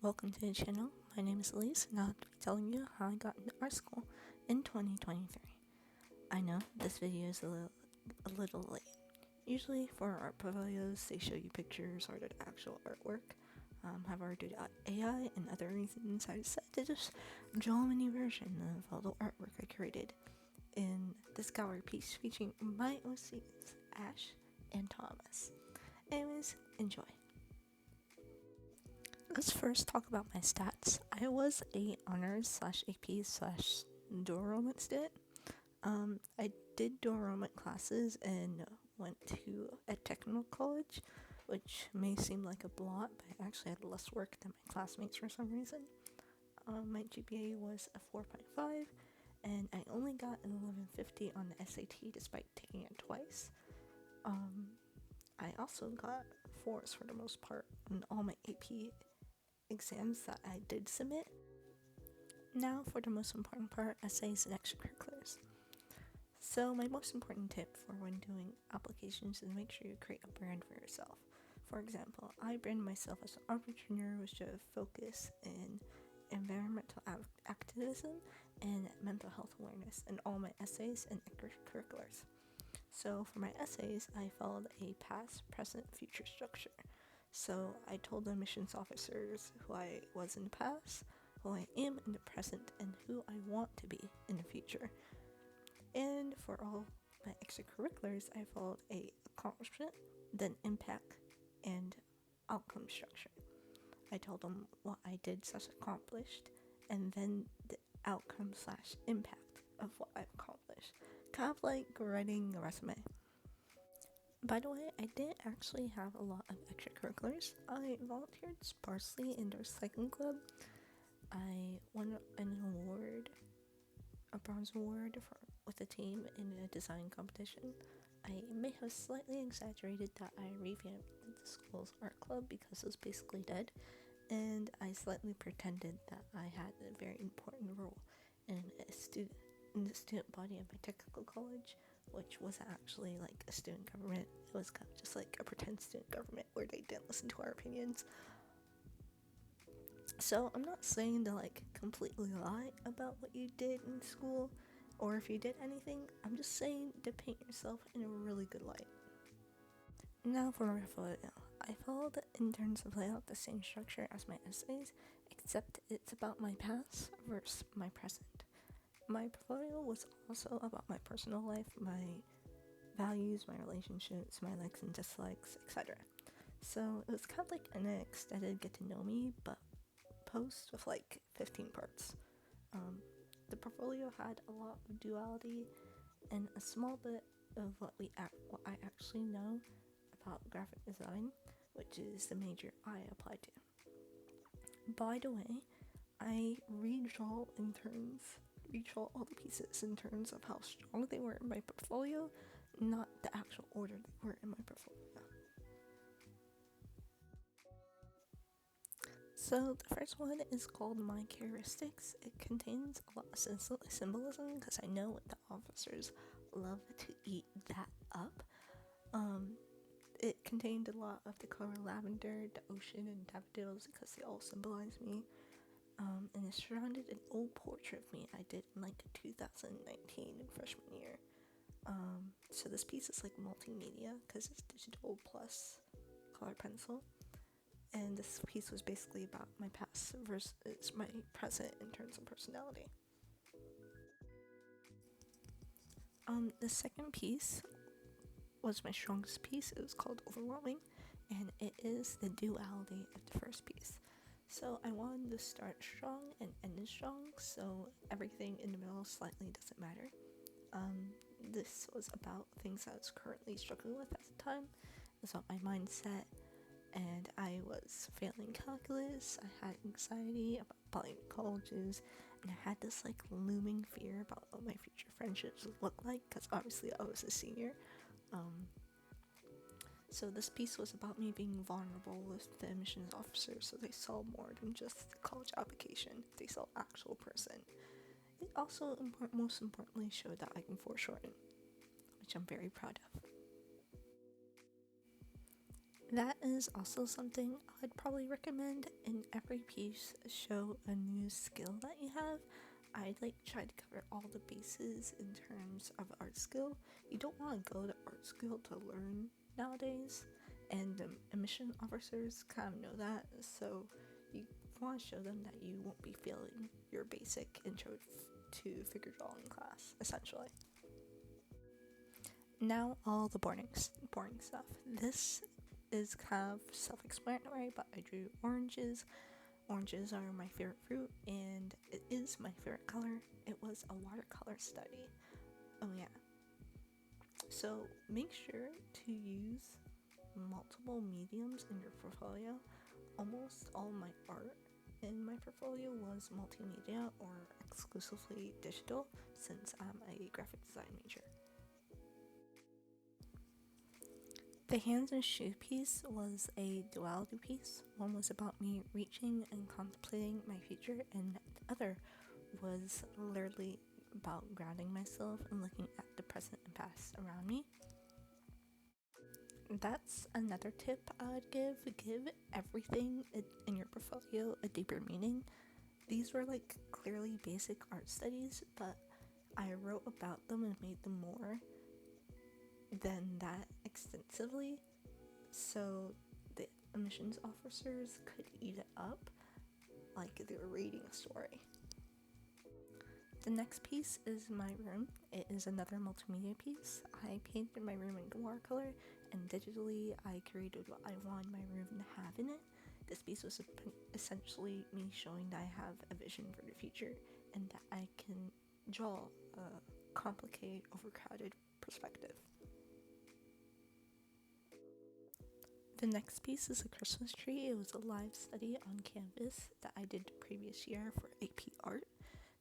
Welcome to the channel. My name is Elise, and I'll be telling you how I got into art school in 2023. I know this video is a little late. Usually for art portfolios, they show you pictures or the actual artwork. However, due to AI and other reasons, I decided to just draw a mini version of all the artwork I created in this gallery piece featuring my OCs, Ash and Thomas. Anyways, enjoy. Let's first talk about my stats. I was a honors / AP / dual enrollment student. I did dual enrollment classes and went to a technical college, which may seem like a blot, but I actually had less work than my classmates for some reason. My GPA was a 4.5, and I only got an 1150 on the SAT despite taking it twice. I also got 4s for the most part on all my AP exams that I did submit. Now for the most important part, essays and extracurriculars. So my most important tip for when doing applications is make sure you create a brand for yourself. For example, I brand myself as an entrepreneur with a focus in environmental activism and mental health awareness in all my essays and extracurriculars. So for my essays, I followed a past, present, future structure. So I told the admissions officers who I was in the past, who I am in the present, and who I want to be in the future. And for all my extracurriculars, I followed a accomplishment, then impact, and outcome structure. I told them what I did / accomplished, and then the outcome / impact of what I've accomplished. Kind of like writing a resume. By the way, I didn't actually have a lot of extracurriculars. I volunteered sparsely in their cycling club. I won an award, a bronze award with a team in a design competition. I may have slightly exaggerated that I revamped the school's art club because it was basically dead, and I slightly pretended that I had a very important role in the student body of my technical college, which wasn't actually like a student government. It was kind of just like a pretend student government where they didn't listen to our opinions. So I'm not saying to like completely lie about what you did in school or if you did anything. I'm just saying to paint yourself in a really good light. Now for my portfolio. I followed in terms of layout the same structure as my essays, except it's about my past versus my present. My portfolio was also about my personal life, my values, my relationships, my likes and dislikes, etc. So it was kind of like an extended get to know me, but post with like 15 parts. The portfolio had a lot of duality and a small bit of what I actually know about graphic design, which is the major I applied to. By the way, I redraw all the pieces in terms of how strong they were in my portfolio, not the actual order they were in my portfolio. So the first one is called My Characteristics. It contains a lot of symbolism because I know what the officers love to eat that up. It contained a lot of the color lavender, the ocean, and daffodils because they all symbolize me. And it surrounded an old portrait of me I did in like 2019 freshman year. So this piece is like multimedia because it's digital plus color pencil. And this piece was basically about my past versus my present in terms of personality. The second piece was my strongest piece. It was called Overwhelming, and it is the duality of the first piece. So I wanted to start strong and end strong, so everything in the middle slightly doesn't matter. This was about things I was currently struggling with at the time. It was about my mindset, and I was failing calculus. I had anxiety about applying to colleges, and I had this like looming fear about what my future friendships would look like because obviously I was a senior. So this piece was about me being vulnerable with the admissions officers, so they saw more than just the college application. They saw actual person. It also, most importantly, showed that I can foreshorten, which I'm very proud of. That is also something I'd probably recommend. In every piece, show a new skill that you have. I'd try to cover all the bases in terms of art skill. You don't want to go to art school to learn nowadays, and the admission officers kind of know that, so you want to show them that you won't be failing your basic intro to figure drawing class, essentially. Now all the boring stuff. This is kind of self-explanatory, but I drew oranges. Oranges are my favorite fruit, and it is my favorite color. It was a watercolor study. Oh yeah. So make sure to use multiple mediums in your portfolio. Almost all my art in my portfolio was multimedia or exclusively digital, since I'm a graphic design major. The hands and shoe piece was a duality piece. One was about me reaching and contemplating my future, and the other was literally about grounding myself and looking at the present and past around me. That's another tip I'd give. Give everything in your portfolio a deeper meaning. These were clearly basic art studies, but I wrote about them and made them more than that extensively, so the admissions officers could eat it up like they were reading a story. The next piece is my room. It is another multimedia piece. I painted my room in watercolor, and digitally I created what I wanted my room to have in it. This piece was essentially me showing that I have a vision for the future and that I can draw a complicated, overcrowded perspective. The next piece is a Christmas tree. It was a live study on canvas that I did the previous year for AP Art.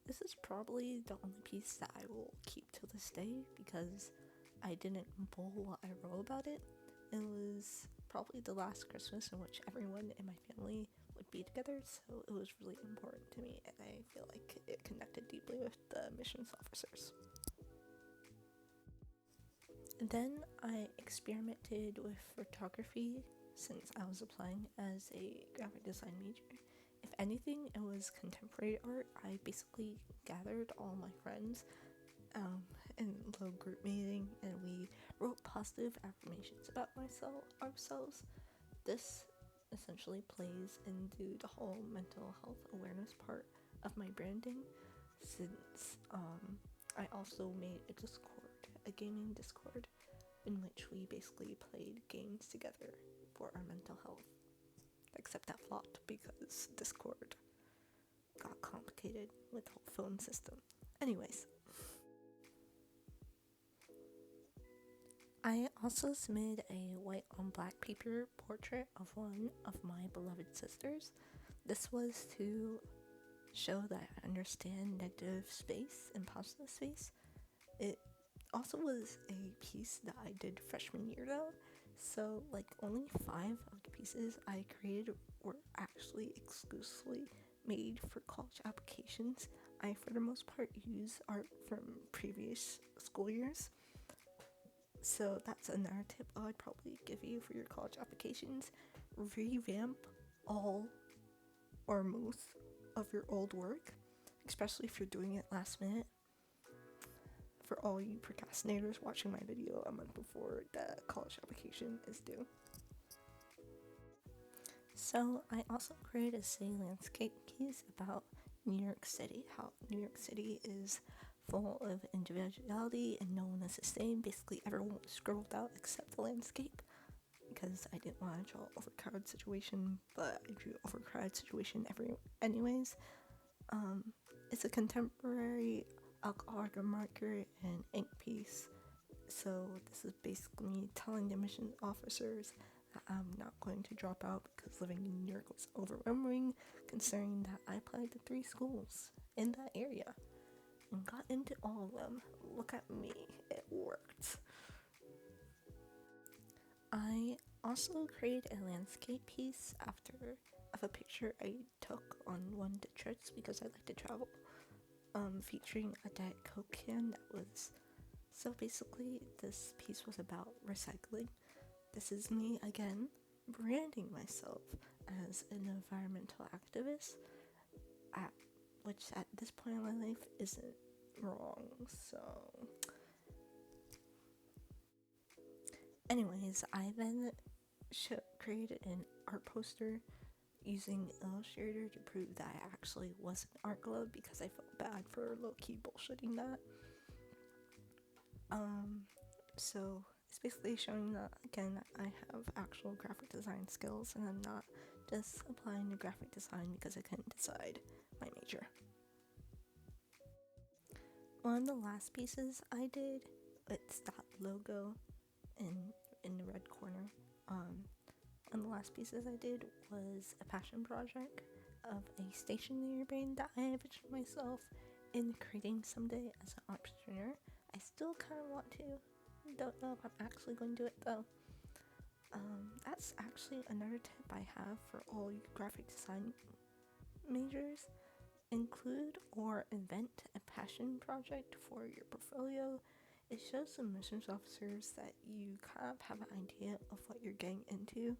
This is probably the only piece that I will keep to this day because I didn't bowl what I wrote about it. It was probably the last Christmas in which everyone in my family would be together, so it was really important to me, and I feel like it connected deeply with the admissions officers. Then I experimented with photography since I was applying as a graphic design major. If anything, it was contemporary art. I basically gathered all my friends in a little group meeting, and we wrote positive affirmations about ourselves. This essentially plays into the whole mental health awareness part of my branding, since I also made a gaming Discord, in which we basically played games together for our mental health. Except that flopped because Discord got complicated with the whole phone system. Anyways. I also submitted a white on black paper portrait of one of my beloved sisters. This was to show that I understand negative space and positive space. It also was a piece that I did freshman year though, so only 5 of the pieces I created were actually exclusively made for college applications. I for the most part use art from previous school years, so that's another tip I'd probably give you for your college applications. Revamp all or most of your old work, especially if you're doing it last minute. For all you procrastinators watching my video a month before the college application is due. So I also created a city landscape piece about New York City, how New York City is full of individuality and no one is the same. Basically everyone was scrolled out except the landscape, because I didn't want to draw an overcrowded situation, but I drew an overcrowded situation anyways. It's a contemporary alcoholic marker and ink piece, so this is basically me telling the admissions officers that I'm not going to drop out because living in New York was overwhelming, considering that I applied to 3 schools in that area and got into all of them. Look at me, it worked. I also created a landscape piece of a picture I took on one of the trips because I like to travel, featuring a Diet Coke can that was, so basically this piece was about recycling. This is me again branding myself as an environmental activist, which at this point in my life isn't wrong. So anyways, I then created an art poster using Illustrator to prove that I actually was an art glove, because I felt bad for low-key bullshitting that. So it's basically showing that, again, I have actual graphic design skills and I'm not just applying to graphic design because I couldn't decide my major. One of the last pieces I did, it's that logo in the red corner. One of the last pieces I did was a passion project of a stationery brand that I envisioned myself in creating someday as an entrepreneur. I still kind of want to. Don't know if I'm actually going to do it though. That's actually another tip I have for all you graphic design majors. Include or invent a passion project for your portfolio. It shows the admissions officers that you kind of have an idea of what you're getting into.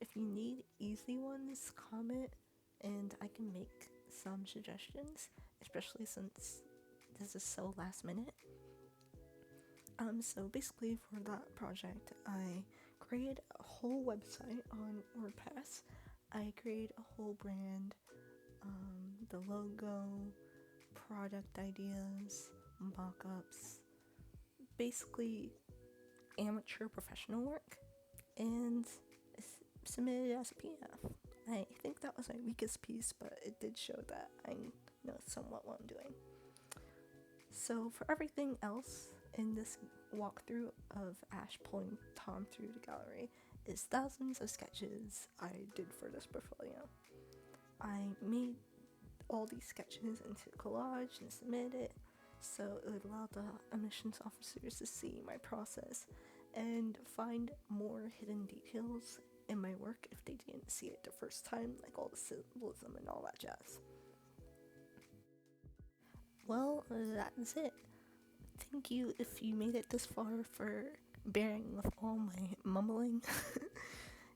If you need easy ones, comment and I can make some suggestions, especially since this is so last minute. So basically for that project, I created a whole website on WordPress. I created a whole brand, the logo, product ideas, mock-ups, basically amateur professional work, and submitted it as a PDF. I think that was my weakest piece, but it did show that I know somewhat what I'm doing. So for everything else in this walkthrough of Ash pulling Tom through the gallery is thousands of sketches I did for this portfolio. I made all these sketches into collage and submitted it, so it would allow the admissions officers to see my process and find more hidden details in my work if they didn't see it the first time, like all the symbolism and all that jazz. Well, that's it. Thank you if you made it this far for bearing with all my mumbling.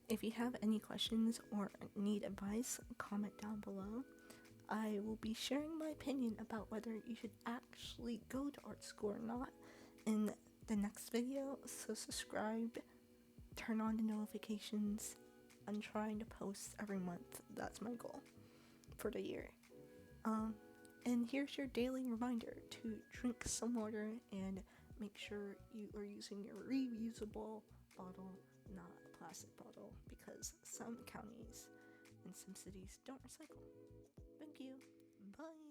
If you have any questions or need advice, comment down below. I will be sharing my opinion about whether you should actually go to art school or not in the next video, so subscribe, turn on the notifications. I'm trying to post every month. That's my goal for the year. And here's your daily reminder to drink some water and make sure you are using your reusable bottle, not a plastic bottle, because some counties and some cities don't recycle. Thank you. Bye.